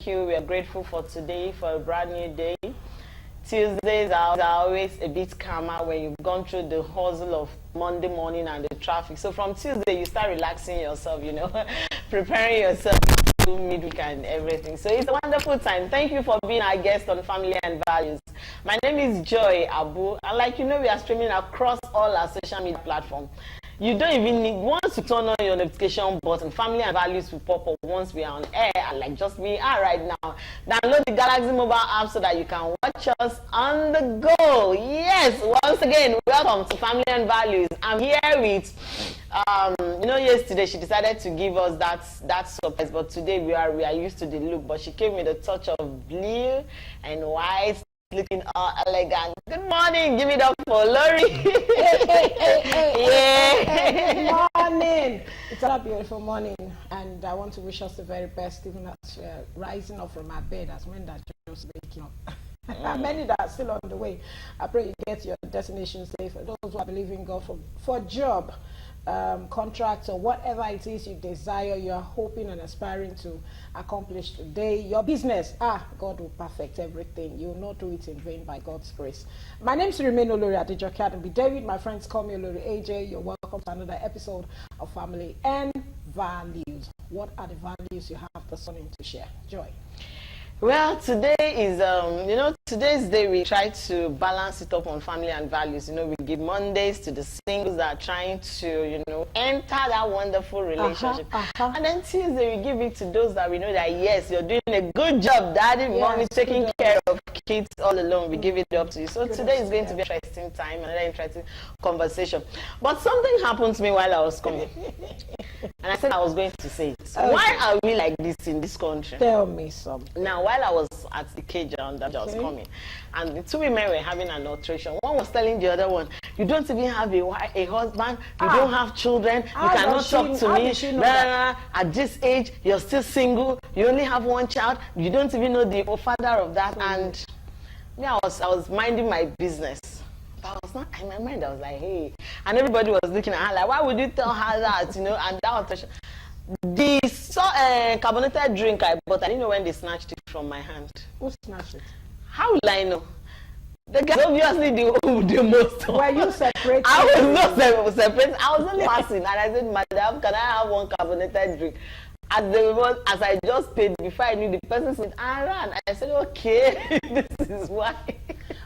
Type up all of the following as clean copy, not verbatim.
you. We are grateful for today, for a brand new day. Tuesdays are always a bit calmer when you've gone through the hustle of Monday morning and the traffic. So from Tuesday, you start relaxing yourself, preparing yourself to midweek and everything. So it's a wonderful time. Thank you for being our guest on Family and Values. My name is Joy Abu, and we are streaming across all our social media platforms. You don't even need, once you turn on your notification button, Family and Values will pop up once we are on air, like just we are right now. Download the Galaxy mobile app so that you can watch us on the go. Yes, once again, welcome to Family and Values. I'm here with, yesterday she decided to give us that surprise, but today we are used to the look, but she came with a touch of blue and white, looking all elegant. Good morning. Give it up for Lori. Good morning. It's a beautiful morning, and I want to wish us the very best, even as rising up from our bed, as men that just waking up. And many that are still on the way. I pray you get your destination safe. For those who are believing God for a job, contracts, or whatever it is you desire, you are hoping and aspiring to accomplish today. Your business, God will perfect everything. You will not do it in vain by God's grace. My name is Remain Olori Adejoke Adenbi David. My friends call me Olori AJ. You're welcome to another episode of Family and Values. What are the values you have this morning to share? Joy. Well, today is, today's day we try to balance it up on family and values. We give Mondays to the singles that are trying to, enter that wonderful relationship. And then Tuesday we give it to those that we know that, yes, you're doing a good job, daddy, mommy, taking care of kids all alone. We give it up to you. So today is going to be an interesting time, another interesting conversation. But something happened to me while I was coming. And I said I was going to say it. So why are we like this in this country? Tell me something. Now, while I was at the cage and I was coming, and the two women were having an altercation. One was telling the other one, you don't even have a husband, you don't have children, you cannot talk to me. At this age, you're still single, you only have one child, you don't even know the father of that. And I was minding my business. But I was not in my mind. I was like, hey, and everybody was looking at her like, why would you tell her that? And that altercation. The carbonated drink I bought, I didn't know when they snatched it from my hand. Who snatched it? How will I know? The guy obviously the most. Were you separated? I was not separated. I was only passing, and I said, madam, can I have one carbonated drink? As I just paid, before I knew, the person said, I ran. I said, okay, this is why.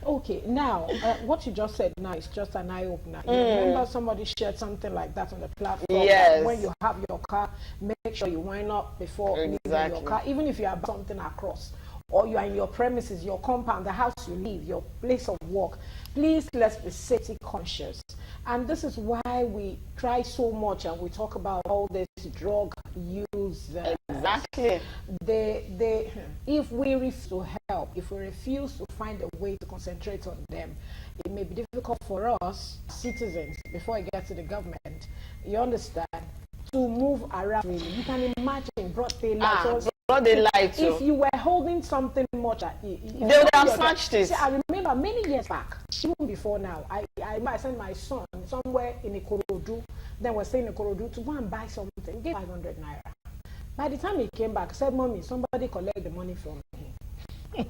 Okay, now, what you just said now is just an eye-opener. You remember somebody shared something like that on the platform? Yes. When you have your car, make sure you wind up before leaving your car. Even if you have something across, or you are in your premises, your compound, the house you live, your place of work, please, let's be safety conscious. And this is why we try so much and we talk about all this drug use. Exactly. If we refuse to help, if we refuse to find a way to concentrate on them, it may be difficult for us, citizens, before it gets to the government, you understand, to move around. You can imagine broad daylight. If you were holding something much, they would have snatched it. See, I remember many years back, even before now, I sent my son somewhere in Ikorodu, then we're staying in Ikorodu, to go and buy something, gave 500 naira. By the time he came back, said, Mommy, somebody collect the money from him.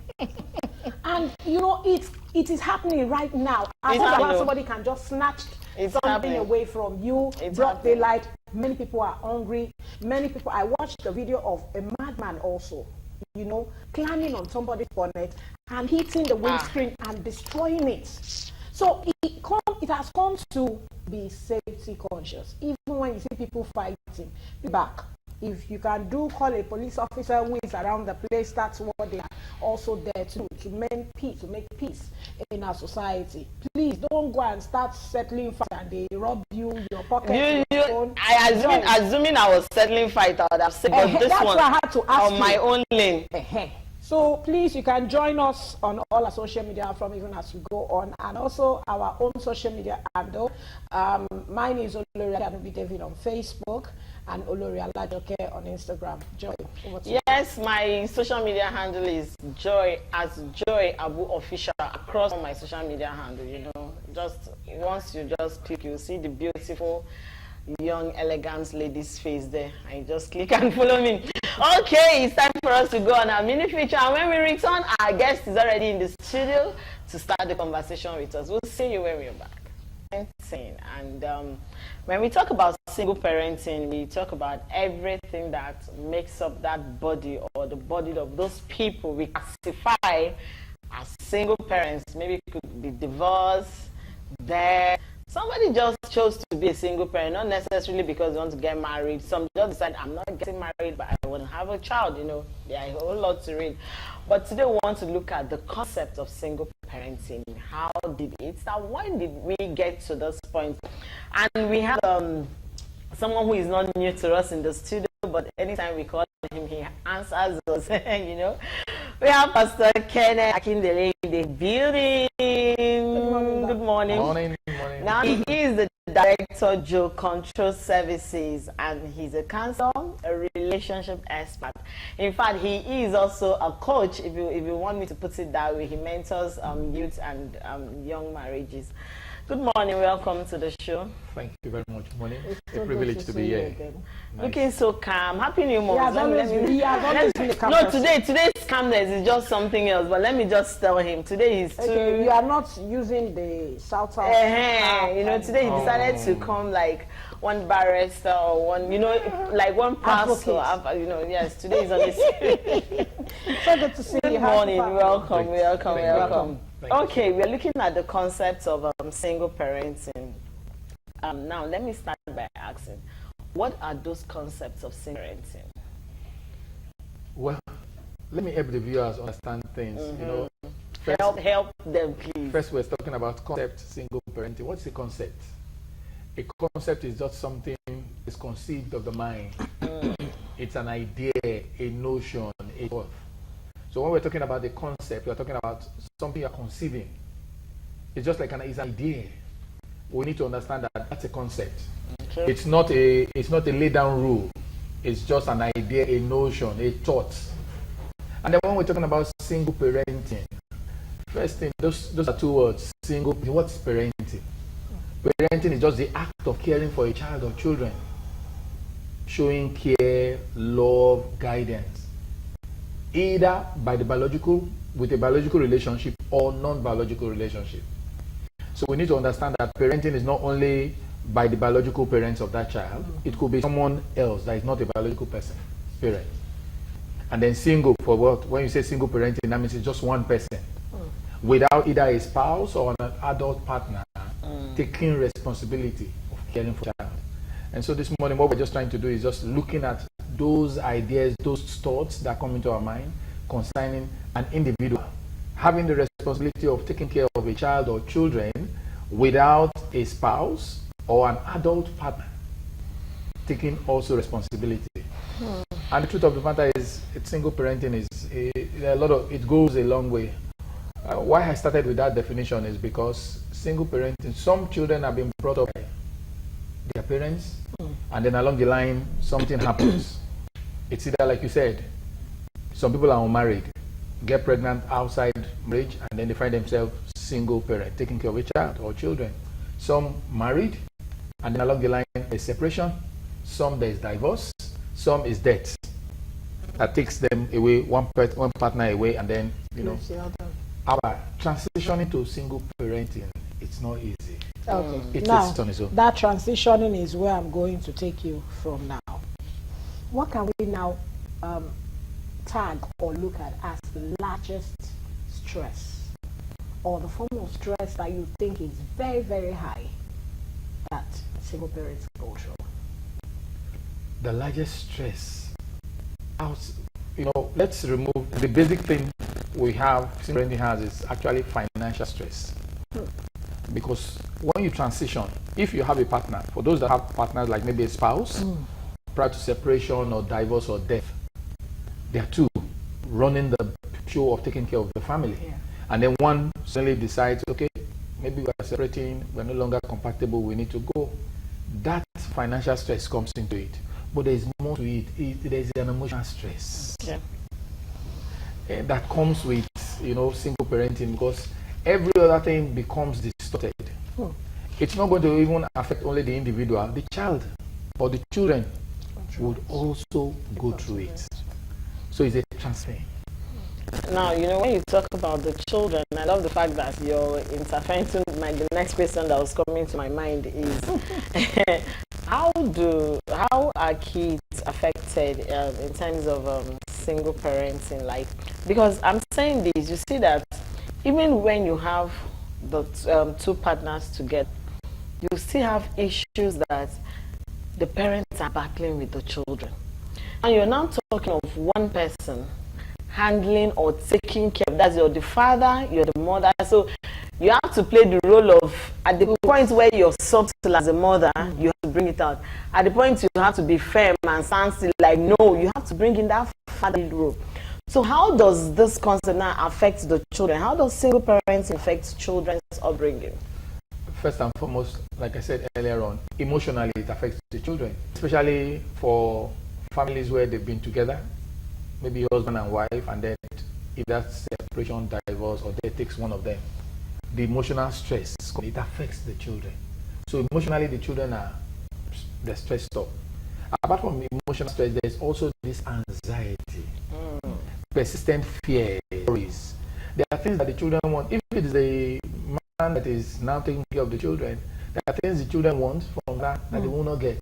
And it is happening right now. Somebody can just snatch something away from you. Broad daylight. Many people are hungry. Many people. I watched a video of a madman also, climbing on somebody's bonnet and hitting the windscreen and destroying it. So it has come to be safety conscious. Even when you see people fighting, be back. If you can call a police officer who is around the place, that's what they are also there to make peace in our society. Please don't go and start settling fight and they rob your pocket. Assuming I was settling fight, I would have said, but this one I had to ask on my own lane. So please, you can join us on all our social media platforms even as we go on, and also our own social media handle. Mine is Olori Adenbi David on Facebook and Olori Alajoke on Instagram. Joy, yes, my social media handle is Joy Abu Official across all my social media handle. Just once you just click, you'll see the beautiful young elegant lady's face there, and you just click and follow me. Okay, it's time for us to go on our mini feature, and when we return, our guest is already in the studio to start the conversation with us. We'll see you when we're back. And when we talk about single parenting, we talk about everything that makes up that body or the body of those people we classify as single parents. Maybe it could be divorced, death. Somebody just chose to be a single parent, not necessarily because they want to get married. Some just decide, I'm not getting married, but I want to have a child, you know. There are a whole lot to read. But today we want to look at the concept of single parenting. How did it start? When did we get to this point? And we have someone who is not new to us in the studio, but anytime we call him, he answers us, you know. We have Pastor Kenneth Akindele in the building. Good morning. Morning. Now he is the director Joe Control Services, and he's a counselor, a relationship expert. In fact, he is also a coach. If you want me to put it that way, he mentors youth and young marriages. Good morning, welcome to the show. Thank you very much, Morning. It's a privilege to be here. Nice. Looking so calm. Happy New Month. No, today's calmness is just something else, but let me just tell him. Today he's too... You are not using the South. You know, today he decided to come like one barrister or one, you know, like one pastor. You know, yes, today is on this. So good to see you. Good morning, welcome. Okay, we're looking at the concept of single parenting. Now, let me start by asking, what are those concepts of single parenting? Well, let me help the viewers understand things. You know, first, help them, please. First, we're talking about concept single parenting. What's a concept? A concept is just something that's conceived of the mind. It's an idea, a notion, a thought. So when we're talking about the concept, we're talking about something you're conceiving. It's just like it's an idea. We need to understand that that's a concept. Okay. It's not a laid down rule. It's just an idea, a notion, a thought. And then when we're talking about single parenting, first thing, those are two words. Single. What's parenting? Parenting is just the act of caring for a child or children, showing care, love, guidance. Either by with a biological relationship or non-biological relationship. So we need to understand that parenting is not only by the biological parents of that child, it could be someone else that is not a biological parent. And then single, for what? When you say single parenting, that means it's just one person, without either a spouse or an adult partner taking responsibility of caring for the child. And so this morning, what we're just trying to do is just looking at those ideas, those thoughts that come into our mind concerning an individual having the responsibility of taking care of a child or children without a spouse or an adult partner taking also responsibility. And the truth of the matter is, single parenting is it goes a long way. Why I started with that definition is because single parenting, some children have been brought up by their parents, and then along the line something happens. It's either, like you said, some people are unmarried, get pregnant outside marriage, and then they find themselves single parent, taking care of a child or children. Some married, and then along the line there's separation. Some there is divorce. Some is death. That takes them away, one partner away, and then, you know, our transitioning to single parenting, it's not easy. Okay. It's now, on its own. that transitioning is where I'm going to take you from now. What can we now tag or look at as the largest stress, or the form of stress that you think is very, very high that single parents go through? The largest stress, you know, let's remove the basic thing we have, single parenting has, is actually financial stress. Because when you transition, if you have a partner, for those that have partners like maybe a spouse, prior to separation or divorce or death, they are two running the show of taking care of the family. Yeah. And then one suddenly decides, okay, maybe we are separating, we're no longer compatible, we need to go. That financial stress comes into it. But there's more to it. There's an emotional stress that comes with, you know, single parenting, because every other thing becomes distorted. It's not going to even affect only the individual, the child or the children. would also go through it. So it's a transfer. Now, you know, when you talk about the children, I love the fact that you're interfering to the next question that was coming to my mind is how are kids affected in terms of single parenting? Like, because I'm saying this, you see that even when you have the two partners together, you still have issues that the parents are battling with the children. And you're now talking of one person handling or taking care of, that's you're the father, you're the mother, so you have to play the role of, at the point where you're subtle as a mother, you have to bring it out. At the point you have to be firm and stand still, like no, you have to bring in that fatherly role. So how does this concept now affect the children? How does single parents affect children's upbringing? First and foremost, like I said earlier on, emotionally it affects the children, especially for families where they've been together, maybe husband and wife, and then either separation, divorce, or death takes one of them. The emotional stress, it affects the children. So emotionally, the children they're stressed up. Apart from emotional stress, there's also this anxiety, persistent fear, worries. There are things that the children want. If it is a man that is now taking care of the children, there are things the children want from that they will not get.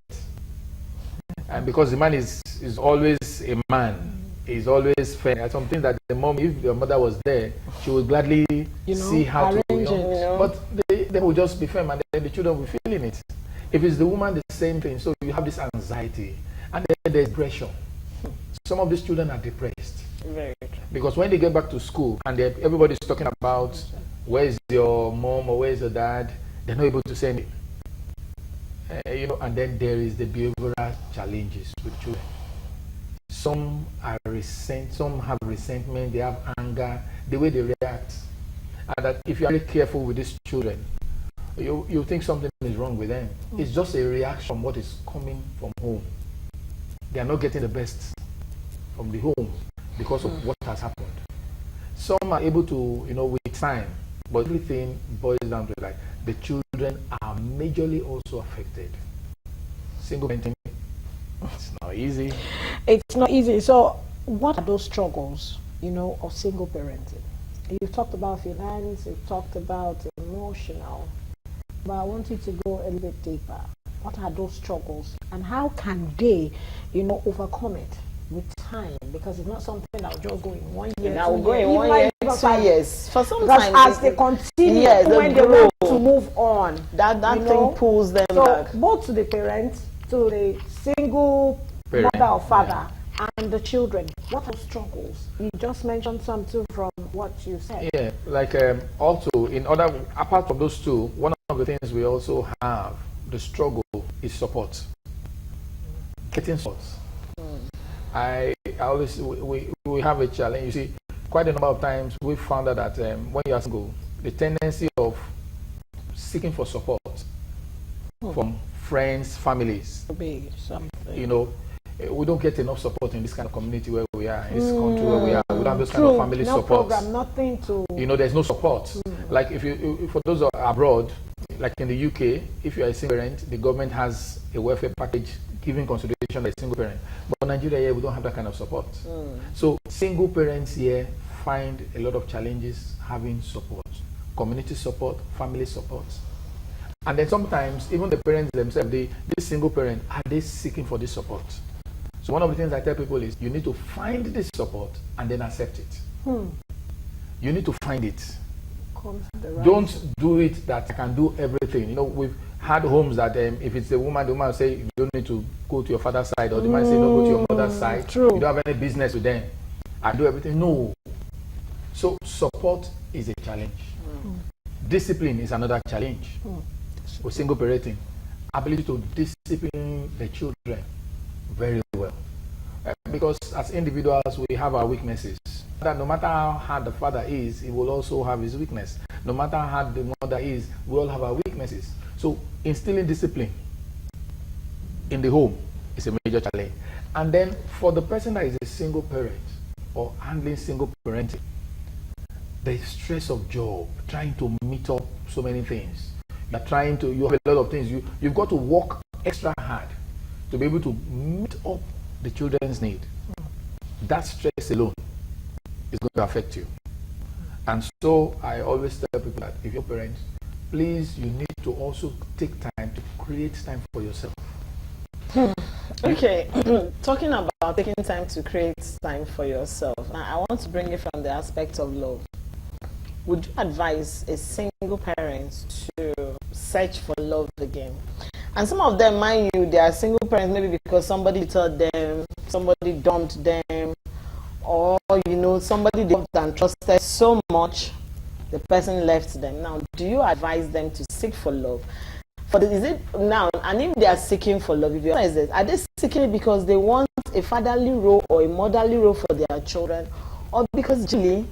And because the man is always a man, is always fair. There are some things that the mom, if your mother was there, she would gladly see how to do it. But they will just be firm, and then the children will be feeling it. If it's the woman, the same thing. So you have this anxiety, and then there's depression. Some of these children are depressed. Very true. Because when they get back to school, and everybody's talking about where's your mom or where's your dad, they're not able to say anything. And then there is the behavioral challenges with children. Some have resentment, they have anger, the way they react. And that if you are really careful with these children, you think something is wrong with them. It's just a reaction from what is coming from home. They are not getting the best from the home because of what has happened. Some are able to, with time, but everything boils down to like the children are majorly also affected. Single parenting, it's not easy. It's not easy. So what are those struggles, of single parenting? You've talked about finance, you've talked about emotional, but I want you to go a little bit deeper. What are those struggles, and how can they, overcome it with time? Because it's not something that will just go in 1 year. That will go in 1 year, 2 years. For some time, as they continue, when they want to move on, that thing pulls them back. Both to the parents, to the single mother or father, and the children. What are struggles? You just mentioned some too from what you said. Yeah, like also apart from those two, one of the things we also have, the struggle is support. Getting support. I always, we have a challenge. You see, quite a number of times we found out that when you are single, the tendency of seeking for support from friends, families, we don't get enough support in this kind of community where we are, in this country where we are. We don't have those kind of family support. Program, nothing to. There's no support. Like for those abroad, like in the UK, if you are a single parent, the government has a welfare package giving consideration as a single parent. But in Nigeria here, we don't have that kind of support. So single parents here find a lot of challenges having support, community support, family support. And then sometimes even the parents themselves, this single parent, are they seeking for this support? So one of the things I tell people is you need to find this support and then accept it. You need to find it. Don't do it that I can do everything. We've had homes that if it's a woman, the woman will say you don't need to go to your father's side, or the man say don't go to your mother's side. True. You don't have any business with them. I do everything. No. So support is a challenge. Discipline is another challenge. With single parenting, ability to discipline the children very well. Because as individuals, we have our weaknesses. That no matter how hard the father is, he will also have his weakness. No matter how hard the mother is, we all have our weaknesses. So instilling discipline in the home is a major challenge. And then for the person that is a single parent or handling single parenting, the stress of job, trying to meet up so many things. You have a lot of things. You've got to work extra hard to be able to meet up the children's need, that stress alone is going to affect you. And so I always tell people that if you're parents, please, you need to also take time to create time for yourself. Okay, talking about taking time to create time for yourself, now I want to bring it from the aspect of love. Would you advise a single parent to search for love again? And some of them, mind you, they are single parents maybe because somebody told them, somebody dumped them, or you know, somebody they loved and trusted so much, the person left them. Now, do you advise them to seek for love? Is it now, and if they are seeking for love, if you realize this, are they seeking it because they want a fatherly role or a motherly role for their children, or because really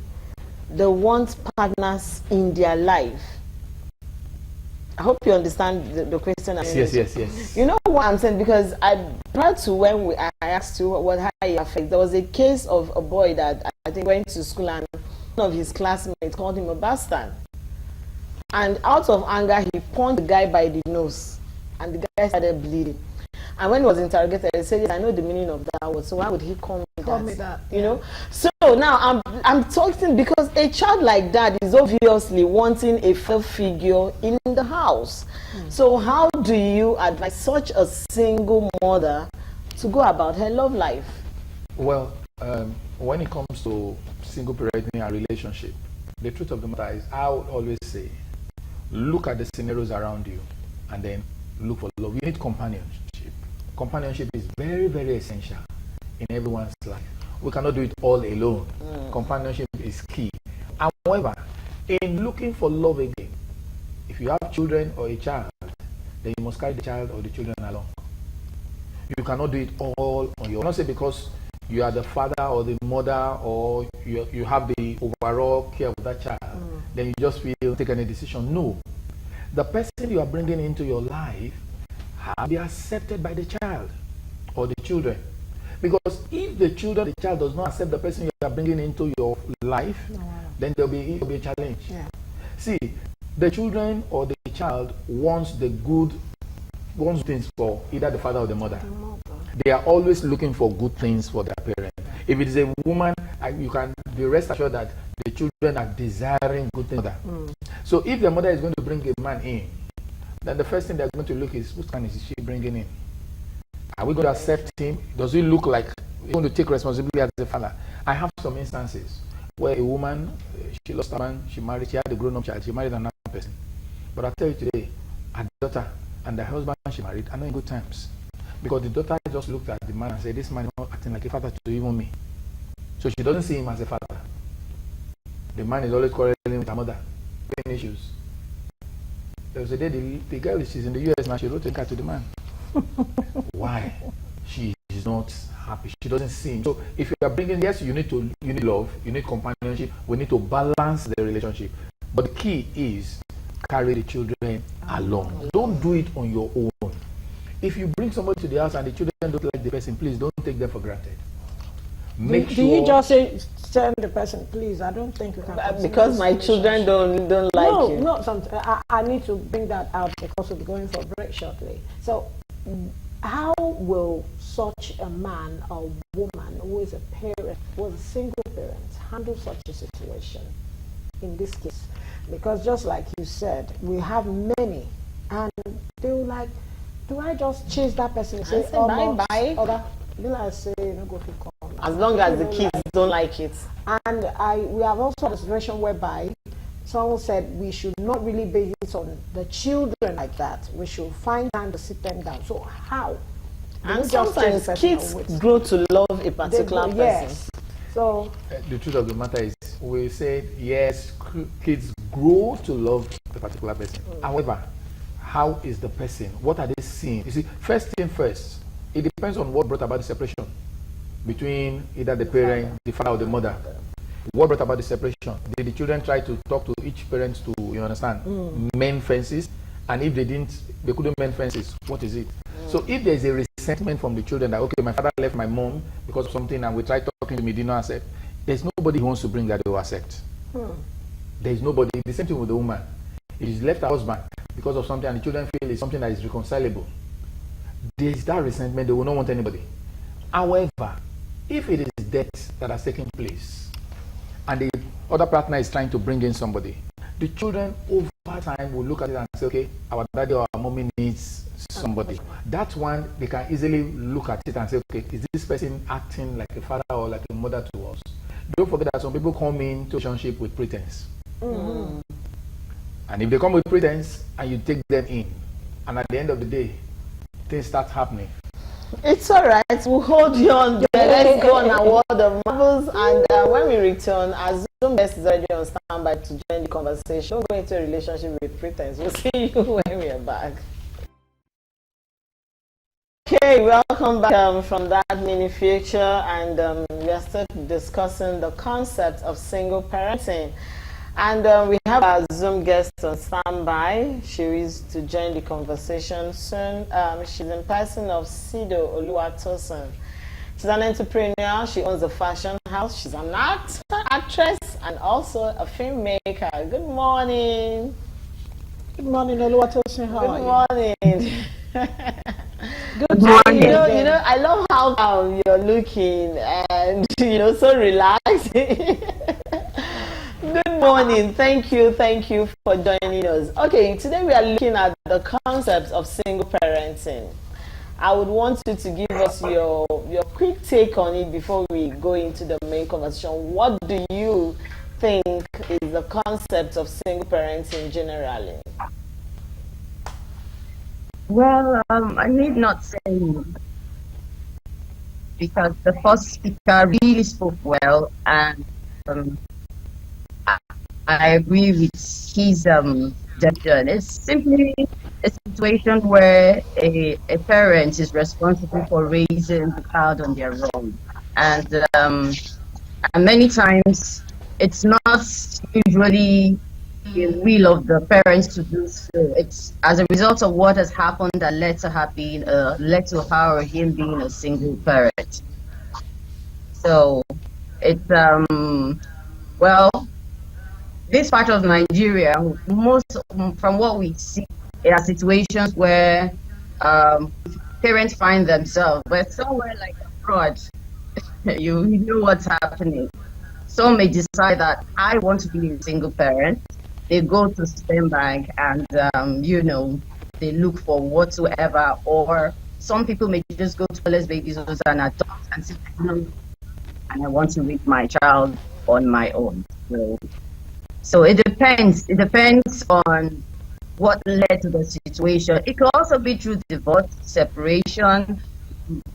they want partners in their life? I hope you understand the question. Yes. You know what I'm saying? Because prior to when I asked you how it affects, there was a case of a boy that I think went to school and one of his classmates called him a bastard. And out of anger, he punched the guy by the nose, and the guy started bleeding. And when he was interrogated, he said, "Yes, I know the meaning of that word. So why would he call me that? You know." So now I'm talking because a child like that is obviously wanting a father figure in the house. So how do you advise such a single mother to go about her love life? Well, when it comes to single parenting and relationship, the truth of the matter is, I would always say, look at the scenarios around you and then look for love. You need companionship. Companionship is very, very essential in everyone's life. We cannot do it all alone. Companionship is key. However, in looking for love again, if you have children or a child, then you must carry the child or the children along. You cannot do it all on your own. Not say because you are the father or the mother or you have the overall care of that child, then you just feel take any decision. No. The person you are bringing into your life has to be accepted by the child or the children. Because if the child does not accept the person you are bringing into your life, then there will be a challenge. Yeah. See, the children or the child wants things for either the father or the mother. They are always looking for good things for their parent. If it is a woman, you can be rest assured that the children are desiring good things for them. So if the mother is going to bring a man in, then the first thing they're going to look is, what kind is she bringing in? Are we going to accept him? Does he look like he's going to take responsibility as a father? I have some instances where a woman, she lost a man, she married, she had a grown-up child, she married another person. But I tell you today, her daughter and the husband she married are not in good terms. Because the daughter just looked at the man and said, this man is not acting like a father to even me. So she doesn't see him as a father. The man is always quarreling with her mother, pain issues. There was a day the girl, she's in the US now, she wrote a card to the man. Why? She is not happy. She doesn't see him. So if you are bringing, yes, you need love, you need companionship, we need to balance the relationship. But the key is carry the children along. Don't do it on your own. If you bring somebody to the house and the children don't like the person, please don't take them for granted. Do you just tell the person, please, I don't think you can. Because my children don't like you. No, I need to bring that out because we'll be going for a break shortly. So how will such a man or woman who is a parent, who is a single parent, handle such a situation in this case? Because just like you said, we have many, and they will like, do I just chase that person and say bye-bye? Or will I say, go to come? As long as the kids don't like it. And we have also had a situation whereby someone said we should not really base it on the children like that. We should find time to sit them down. So how? And sometimes kids grow to love a particular person. Yes. So the truth of the matter is, we said yes, kids grow to love a particular person. However, how is the person? What are they seeing? You see, first thing first, it depends on what brought about the separation between either the parent, the father or the mother. What brought about the separation? Did the children try to talk to each parent to, you understand, mend fences? And if they couldn't mend fences, what is it? So if there's a resentment from the children that, okay, my father left my mom because of something and we tried talking to me, did not accept, there's nobody who wants to bring that they will accept. There's nobody. The same thing with the woman. If she's left her husband because of something and the children feel it's something that is reconcilable, there's that resentment. They will not want anybody. However, if it is deaths that are taking place and the other partner is trying to bring in somebody, the children over time will look at it and say, okay, our daddy or our mommy needs somebody. That one, they can easily look at it and say, okay, is this person acting like a father or like a mother to us? Don't forget that some people come into relationship with pretense. Mm-hmm. And if they come with pretense and you take them in, and at the end of the day, things start happening. It's all right. We'll hold you on there. Let's go on our word of marvels. And when we return, our Zoom guest is already on standby to join the conversation. We'll go into a relationship with pretense. We'll see you when we are back. Okay, welcome back from that mini feature, and we are still discussing the concept of single parenting. And we have our Zoom guest on standby. She is to join the conversation soon. She's in person of Sido Oluwatosin. She's an entrepreneur. She owns a fashion house. She's an actress, and also a filmmaker. Good morning. Good morning, Oluwatosin. How are you? Good morning. Good morning. You know, I love how you're looking and so relaxed. Good morning. Thank you for joining us. Okay, today we are looking at the concept of single parenting. I would want you to give us your quick take on it before we go into the main conversation. What do you think is the concept of single parenting generally? Well, I need not say more, because the first speaker really spoke well, and I agree with his definition. It's simply a situation where a parent is responsible for raising the child on their own, and many times it's not usually the will of the parents to do so. It's as a result of what has happened that led to her or him being a single parent. So it's well, this part of Nigeria, most from what we see, there are situations where parents find themselves, but somewhere like abroad, you know what's happening. Some may decide that I want to be a single parent. They go to Stem Bank and they look for whatsoever, or some people may just go to Les Babies and adopt and say, and I want to raise my child on my own. So it depends. It depends on what led to the situation. It could also be through divorce, separation,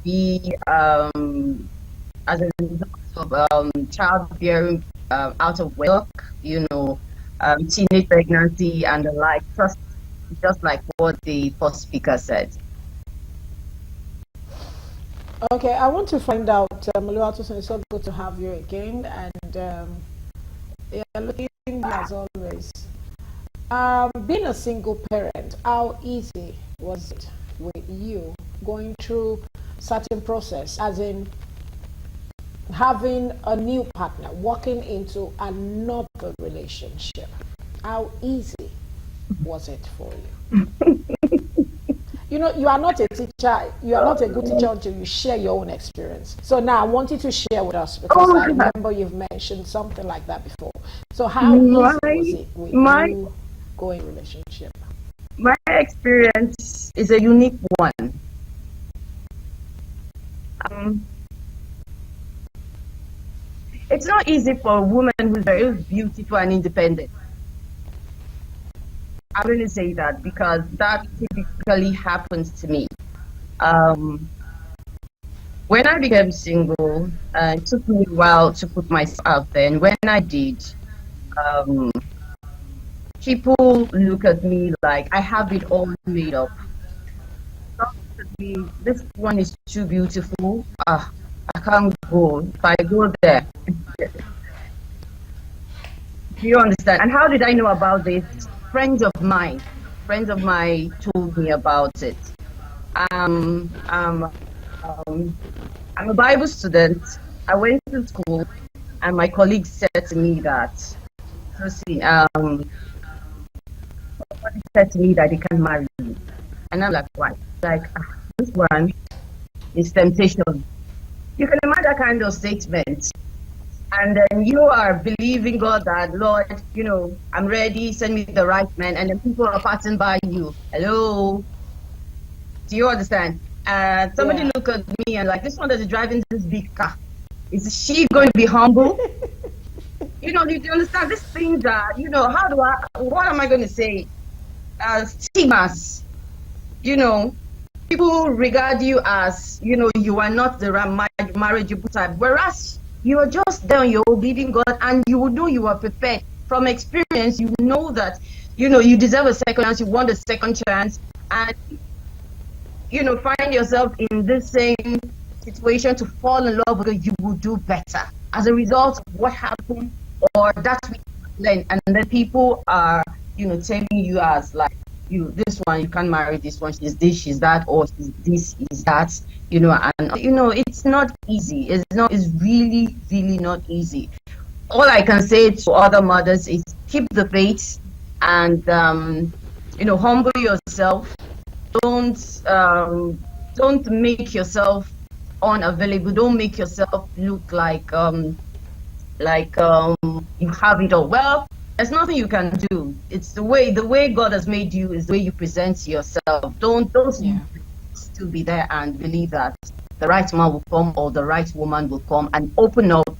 be as a result of childbearing out of wedlock, teenage pregnancy and the like, just like what the first speaker said. Okay, I want to find out, Oluwatosin, it's so good to have you again, and looking as always. Being a single parent, how easy was it with you going through certain process, as in having a new partner, walking into another relationship? How easy was it for you? You are not a teacher, you are not a good teacher until you share your own experience. So now I want you to share with us, because I remember you've mentioned something like that before. So how easy was it with you going relationship? My experience is a unique one. It's not easy for a woman who's very beautiful and independent. I'm going to say that because that typically happens to me. When I became single, it took me a while to put myself out there. And when I did, people look at me like I have it all made up. Some look at me, this one is too beautiful. I can't go. If I go there. Do you understand? And how did I know about this? Friends of mine told me about it. I'm a Bible student. I went to school, and my colleague said to me that, somebody said to me that they can marry me. And I'm like, why? Like, this one is temptation. You can imagine that kind of statement. And then you are believing God that, Lord, I'm ready, send me the right man. And then people are passing by you. Hello? Do you understand? Somebody look at me and like, this one that is driving this big car, is she going to be humble? Do you understand? These things are, what am I going to say? Stigmas. People regard you as, you are not the marriageable type. Whereas you are just there, you're believing God, and you know you are prepared. From experience, you know that, you deserve a second chance, you want a second chance, and, find yourself in this same situation to fall in love with you, you will do better. As a result of what happened, or that's what you learn, and then people are, telling you as like, this one, you can't marry this one, she's this, she's that, or she's this, is that, and, it's not easy. It's really, really not easy. All I can say to other mothers is keep the faith and, humble yourself. Don't make yourself unavailable. Don't make yourself look like you have it all. Well, there's nothing you can do. It's the way God has made you is the way you present yourself. Don't still be there and believe that the right man will come or the right woman will come and open up,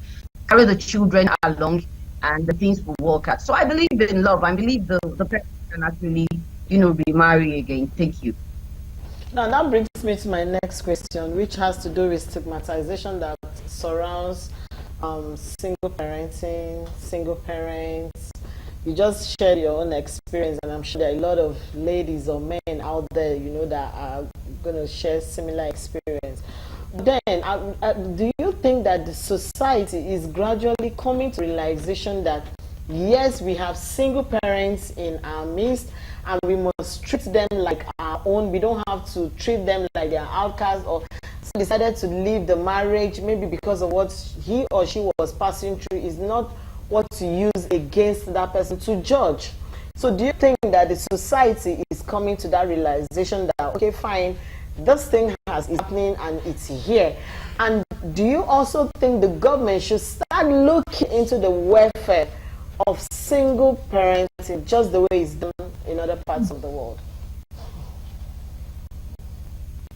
carry the children along, and the things will work out. So I believe in love. I believe the person can actually, remarry again. Thank you. Now that brings me to my next question, which has to do with stigmatization that surrounds single parenting, single parents. You just shared your own experience, and I'm sure there are a lot of ladies or men out there, that are going to share similar experience. Then, do you think that the society is gradually coming to realization that, yes, we have single parents in our midst, and we must treat them like our own. We don't have to treat them like they're outcasts or decided to leave the marriage maybe because of what he or she was passing through is not what to use against that person to judge. So do you think that the society is coming to that realization that, okay, fine, this thing is happening and it's here? And do you also think the government should start looking into the welfare of single parenting just the way it's done in other parts of the world?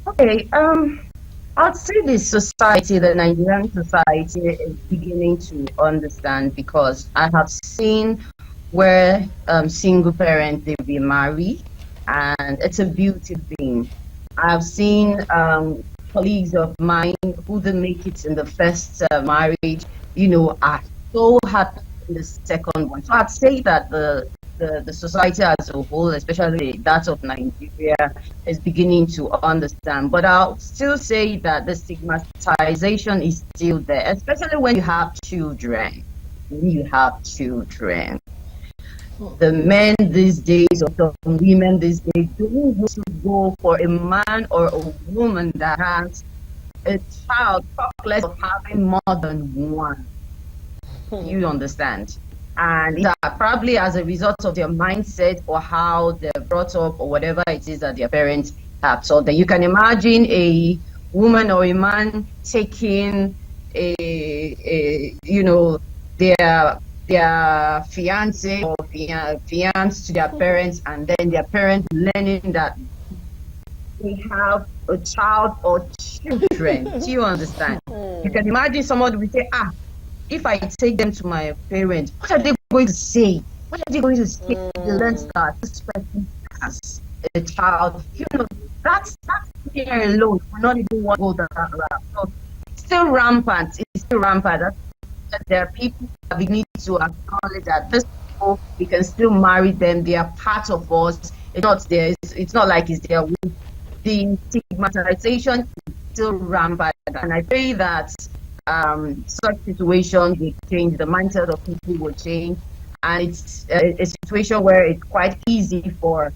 Okay, I'd say the Nigerian society is beginning to understand, because I have seen where single parents, they remarry, and it's a beautiful thing. I've seen colleagues of mine who didn't make it in the first marriage, are so happy in the second one. So I'd say that the society as a whole, especially that of Nigeria, is beginning to understand. But I'll still say that the stigmatization is still there, especially when you have children. The men these days, or the women these days, don't want to go for a man or a woman that has a child, talk less of having more than one. You understand? And probably as a result of their mindset or how they're brought up or whatever it is that their parents have taught them. You can imagine a woman or a man taking their fiance or fiance to their parents, and then their parents learning that they have a child or children. Do you understand? You can imagine somebody will say, if I take them to my parents, what are they going to say? What are they going to say? They learn that this person has a child. That's here alone. We're not even want to go that route. So it's still rampant. There are people that we need to acknowledge that these people, we can still marry them. They are part of us. It's not like it's their will. The stigmatization is still rampant, and I pray that such situations will change, the mindset of people will change, and it's a situation where it's quite easy for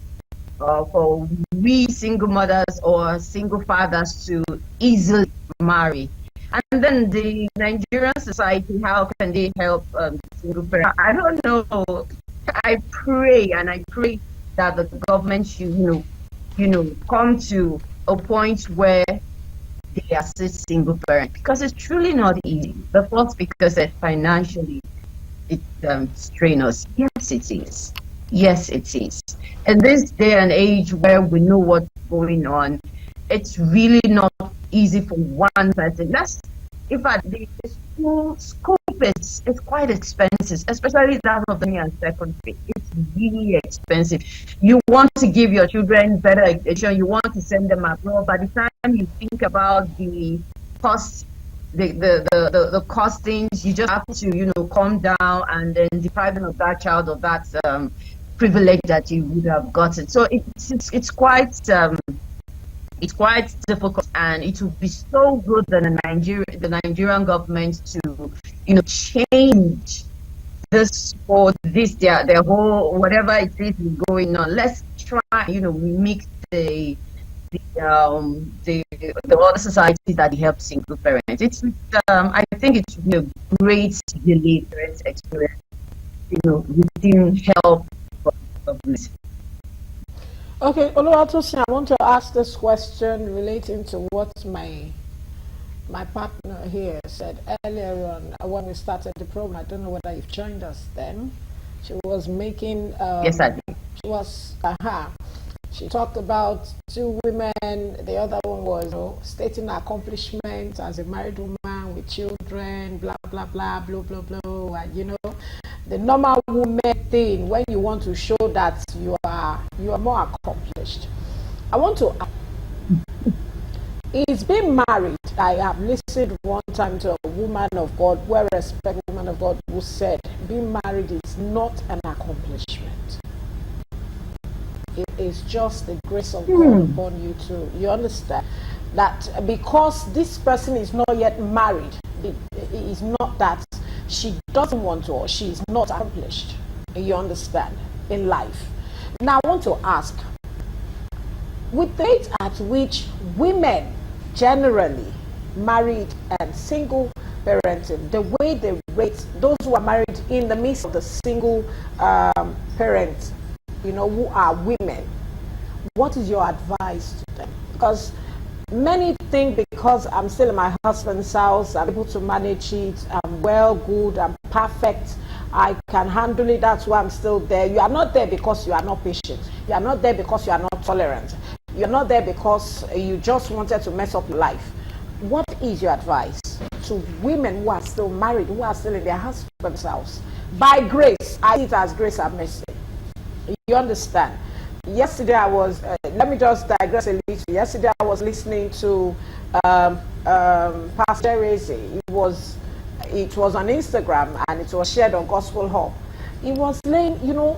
we single mothers or single fathers to easily marry. And then the Nigerian society, how can they help single parents? I don't know. I pray that the government should, come to a point where they assist single parent because it's truly not easy. The first because financially it strains us. Yes, it is. Yes, it is. In this day and age where we know what's going on, it's really not easy for one person. In fact, the school is quite expensive, especially that of the and secondary. It's really expensive. You want to give your children better education, you want to send them abroad. By the time you think about the cost, the costings, you just have to, calm down and then deprive them of that child of that privilege that you would have gotten. So it's quite difficult, and it would be so good that the Nigerian government to change this for this their whole whatever it is going on. Let's try mimic the other societies that help single parents. I think it's a great deliverance experience, within help from government. Okay, Oluwatosin, I want to ask this question relating to what my partner here said earlier on when we started the program. I don't know whether you've joined us then. She was making... yes, I did. She was... She talked about two women. The other one was stating her accomplishments as a married woman with children, blah, blah, blah, blah, blah, blah. And, the normal woman thing when you want to show that you are more accomplished. I want to ask, is being married, I have listened one time to a woman of God, well-respected woman of God, who said being married is not an accomplishment. It is just the grace of God upon you too. You understand that because this person is not yet married, it is not that she doesn't want to or she is not accomplished. You understand, in life. Now I want to ask, with the rate at which women generally married and single parenting, the way they rate those who are married in the midst of the single parents, who are women, what is your advice to them? Because many think because I'm still in my husband's house, I'm able to manage it, I'm well, good, I'm perfect, I can handle it, that's why I'm still there. You are not there because you are not patient. You are not there because you are not tolerant. You're not there because you just wanted to mess up your life. What is your advice to women who are still married, who are still in their husband's house? By grace, I see it as grace and mercy. You understand? Yesterday I was, let me just digress a little. Yesterday I was listening to Pastor Reze. It was on Instagram and it was shared on Gospel Hub. He was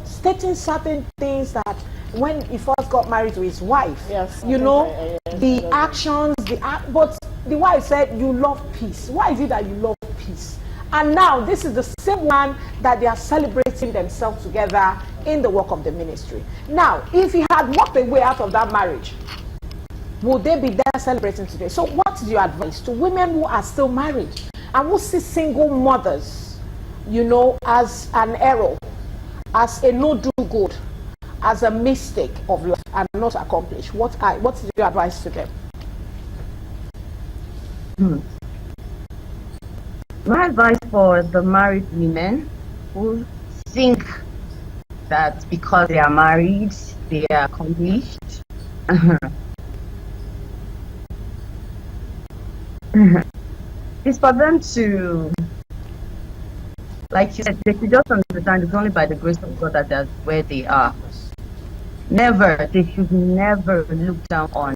stating certain things that when he first got married to his wife, the actions, but the wife said, you love peace. Why is it that you love peace? And now this is the same one that they are celebrating themselves together in the work of the ministry. Now, if he had walked away out of that marriage, would they be there celebrating today? So what is your advice to women who are still married and who see single mothers, as an error, as a no do good, as a mistake of life and not accomplished? What is your advice to them? My advice for the married women who think that because they are married, they are accomplished. It's for them to, like you said, they should just understand it's only by the grace of God that they're where they are. They should never look down on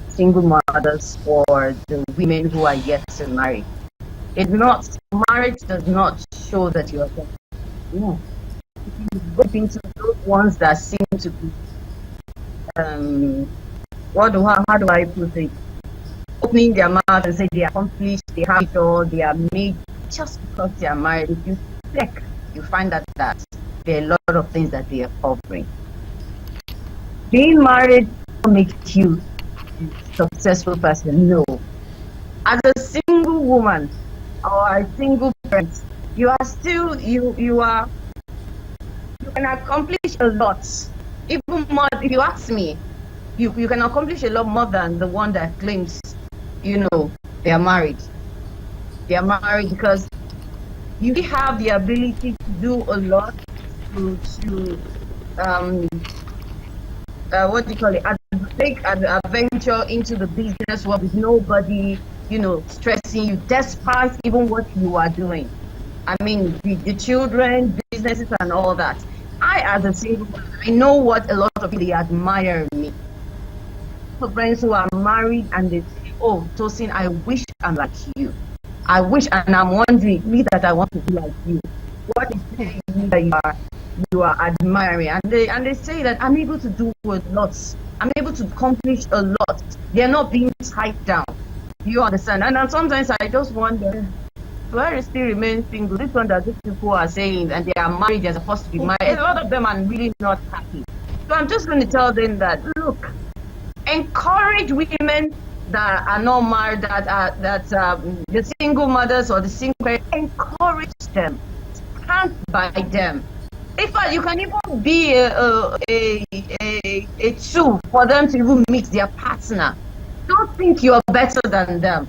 single mothers or the women who are yet to marry. Marriage does not show that you are perfect. No. Go into those ones that seem to be how do I put it? Opening their mouth and say they are accomplished, they have it all, they are made just because they are married. If you check, you find that there are a lot of things that they are covering. Being married doesn't make you a successful person. No. As a single woman or a single parent, you are still you can accomplish a lot. Even more, if you ask me, you can accomplish a lot more than the one that claims, they are married. They are married because you have the ability to do a lot to what do you call it? Take an adventure into the business world with nobody, stressing you, despite even what you are doing. I mean, the children, businesses, and all that. I, as a single person, I know what a lot of people admire me. Friends who are married and they say, "Oh, Tosin, I wish I'm like you. I wish," and I'm wondering, me that I want to be like you. What is it that you are admiring? And they say that I'm able to do a lot. I'm able to accomplish a lot. They're not being tied down. You understand? And then sometimes I just wonder, do I still remain single? This one that these people are saying, and they are married, they're supposed to be married. A lot of them are really not happy. So I'm just going to tell them that, look, encourage women that are not married, the single mothers or the single parents, encourage them, stand by them. In fact, you can even be a tool for them to even meet their partner. Don't think you're better than them.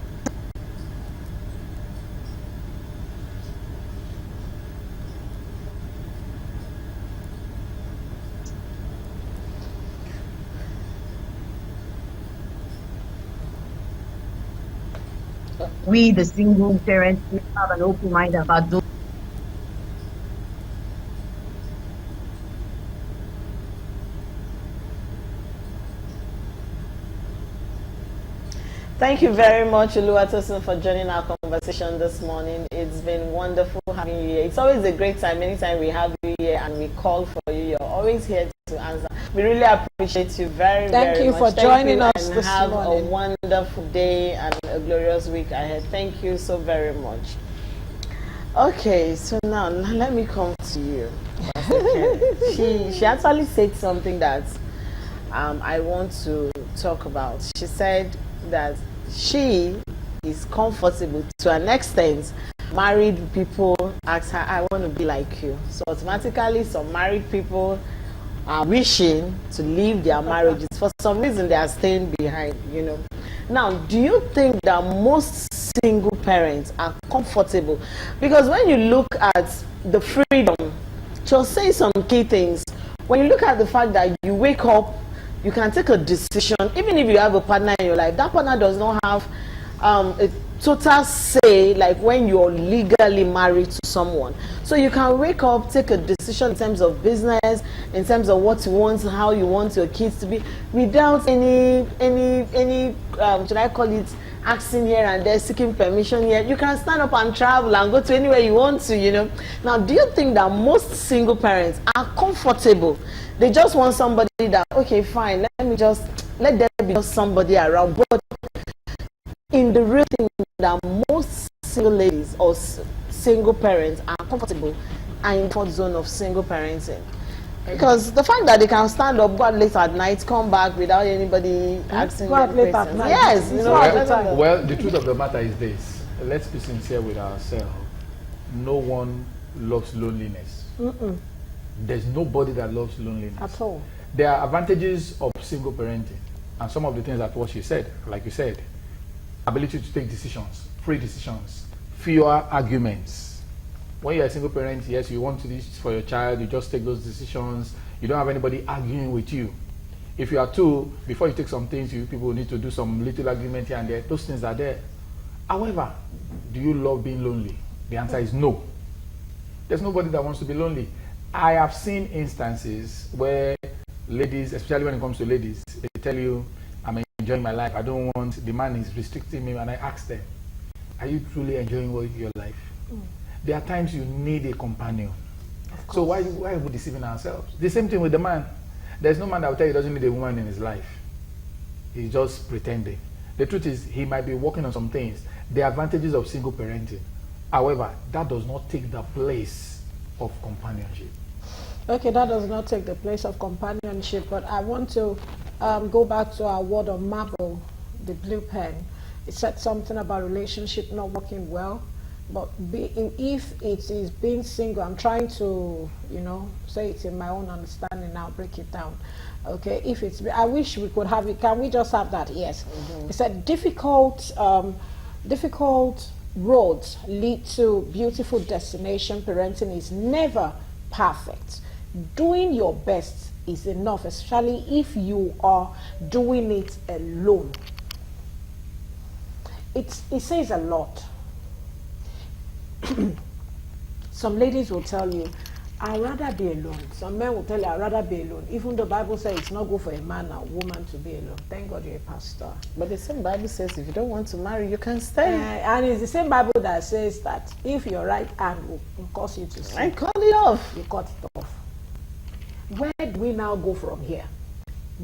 We, the single parents, we have an open mind about those. Thank you very much, Oluwatosin, for joining our conversation this morning. It's been wonderful having you here. It's always a great time. Anytime we have you here and we call for you, you're always here to answer. We really appreciate you very, very much. Thank you for joining us this morning. Have a wonderful day and a glorious week ahead. Thank you so very much. Okay, so now let me come to you. She actually said something that I want to talk about. She said that she is comfortable to an extent. Married people ask her, "I want to be like you." So automatically some married people are wishing to leave their marriages. For some reason they are staying behind, Now, do you think that most single parents are comfortable? Because when you look at the freedom, just say some key things. When you look at the fact that you wake up, you can take a decision, even if you have a partner in your life, that partner does not have a total say like when you're legally married to someone. So you can wake up, take a decision in terms of business, in terms of what you want, how you want your kids to be, without any should I call it, asking here and there, seeking permission here. You can stand up and travel and go to anywhere you want to, Now, do you think that most single parents are comfortable? They just want somebody that, okay, fine, let there be just somebody around. But in the real thing, that most single ladies or single parents are comfortable and in the comfort zone of single parenting. Because the fact that they can stand up, go out late at night, come back without anybody asking them questions. Yes, Well, the truth of the matter is this. Let's be sincere with ourselves. No one loves loneliness. There's nobody that loves loneliness. At all. There are advantages of single parenting. And some of the things that what she said, like you said, ability to take decisions, free decisions, fewer arguments. When you're a single parent, yes, you want to do this for your child, you just take those decisions. You don't have anybody arguing with you. If you are two, before you take some things, you people need to do some little agreement here and there. Those things are there. However, do you love being lonely? The answer is no. There's nobody that wants to be lonely. I have seen instances where ladies, especially when it comes to ladies, they tell you, I'm enjoying my life. I don't want, the man is restricting me. And I ask them, are you truly enjoying your life? There are times you need a companion. So why are we deceiving ourselves? The same thing with the man. There's no man that will tell you he doesn't need a woman in his life. He's just pretending. The truth is, he might be working on some things. The advantages of single parenting. However, that does not take the place of companionship. Okay, that does not take the place of companionship, but I want to go back to our word on marble, the blue pen. It said something about relationship not working well. But if it is being single, I'm trying to, say it in my own understanding now, break it down. Okay, if it's, I wish we could have it. Can we just have that? Yes. It said difficult roads lead to beautiful destination. Parenting is never perfect. Doing your best is enough, especially if you are doing it alone. It says a lot. Some ladies will tell you, I'd rather be alone. Some men will tell you, I'd rather be alone. Even the Bible says it's not good for a man or woman to be alone. Thank God you're a pastor. But the same Bible says if you don't want to marry, you can stay. And it's the same Bible that says that if your right hand will cause you to sin, I cut it off. you cut it off. Where do we now go from here?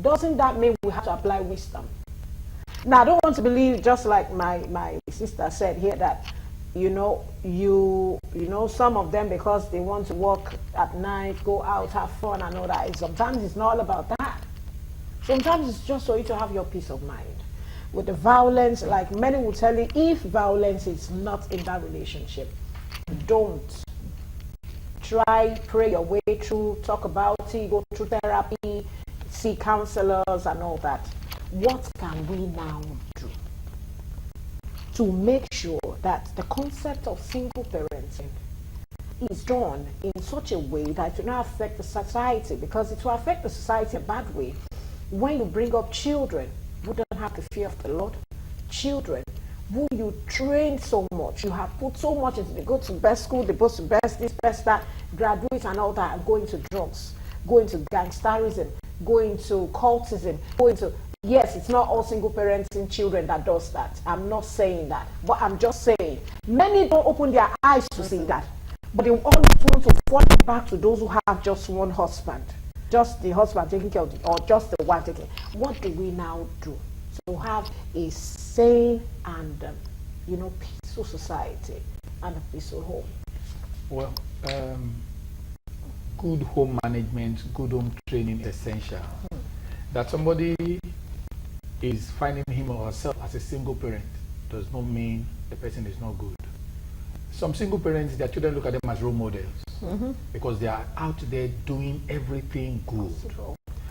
Doesn't that mean we have to apply wisdom? Now, I don't want to believe, just like my sister said here, that some of them, because they want to work at night, go out, have fun and all that. Sometimes it's not all about that. Sometimes it's just for you to have your peace of mind. With the violence, like many will tell you, if violence is not in that relationship, don't. Try, pray your way through, talk about it, go through therapy, see counselors and all that. What can we now do to make sure that the concept of single parenting is done in such a way that it will not affect the society? Because it will affect the society in a bad way. When you bring up children who don't have the fear of the Lord, children who you train so much, you have put so much into, they go to best school, they go to best this, best that, graduate and all that, and go into drugs, go into gangsterism, go into cultism, go into... Yes, it's not all single parenting children that does that. I'm not saying that. But I'm just saying, many don't open their eyes to see that. But they always want to fall back to those who have just one husband. Just the husband taking care of or just the wife taking care. What do we now do to have a sane and, peaceful society and a peaceful home? Well, good home management, good home training is essential. That somebody is finding him or herself as a single parent does not mean the person is not good. Some single parents, their children look at them as role models because they are out there doing everything good.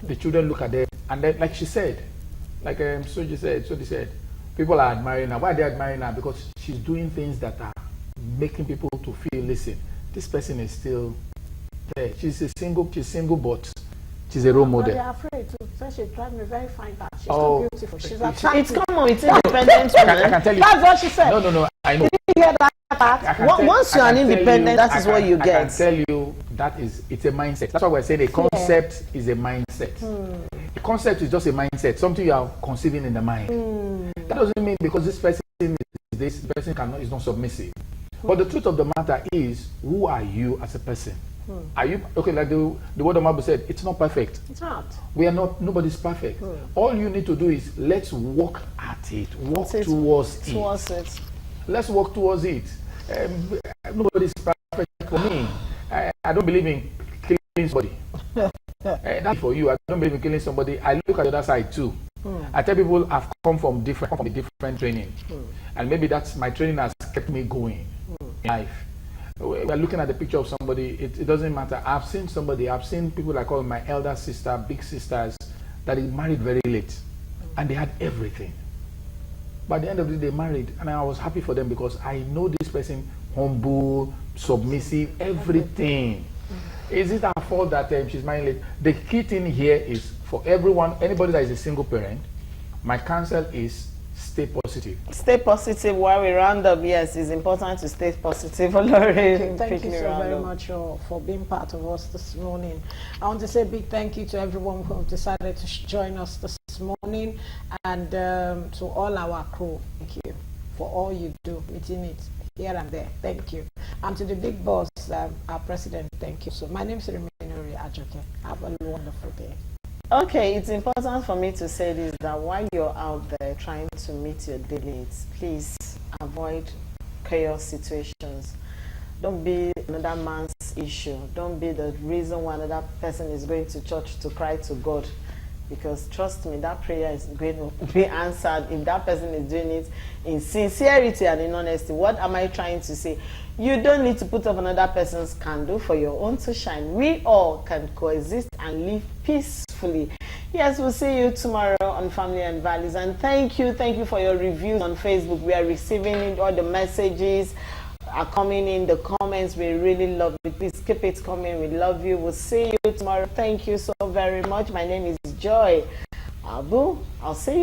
The children look at them, and then, like she said, like Soji said, people are admiring her. Why are they admiring her? Because she's doing things that are making people to feel, listen, this person is still there. She's single, but she's a role model. But they're afraid to. She's driving a very fine car. She's too beautiful. She's attractive. It's common. It's independent woman. I can tell you. That's what she said. No. I know. Did you hear that part? Once you're an independent, that is what you get. I can tell you it's a mindset. That's why we're saying a concept is a mindset. A concept is just a mindset, something you are conceiving in the mind. That doesn't mean because this person is not submissive. But the truth of the matter is, who are you as a person? Are you okay? Like the word of Bible said, it's not perfect. It's not. We are not. Nobody's perfect. All you need to do is let's work at it. Work towards it. Let's work towards it. Nobody's perfect for me. I don't believe in killing somebody. That's for you. I don't believe in killing somebody. I look at the other side too. I tell people I've come from different training, and maybe that's my training has kept me going in life. We're looking at the picture of somebody, it doesn't matter. I've seen people I call my elder sister, big sisters, that is married very late. And they had everything. By the end of the day, they married. And I was happy for them because I know this person, humble, submissive, everything. Is it our fault that she's married late? The key thing here is for everyone, anybody that is a single parent, my counsel is stay positive. Stay positive while we round up. Yes, it's important to stay positive. Thank you so very much for being part of us this morning. I want to say a big thank you to everyone who decided to join us this morning, and to all our crew. Thank you for all you do, meeting it here and there. Thank you. And to the big boss, our president, thank you. So my name is Reminori Ajoke. Have a wonderful day. Okay, it's important for me to say this, that while you're out there trying to meet your daily needs, please avoid chaos situations. Don't be another man's issue. Don't be the reason why another person is going to church to cry to God. Because trust me, that prayer is going to be answered if that person is doing it in sincerity and in honesty. What am I trying to say? You don't need to put up another person's candle for your own to shine. We all can coexist and live peacefully. Yes, we'll see you tomorrow on Family and Values. And thank you for your reviews on Facebook. We are receiving it, all the messages are coming in, the comments. We really love it. Please keep it coming. We love you. We'll see you tomorrow. Thank you so very much. My name is Joy Abu. I'll see you.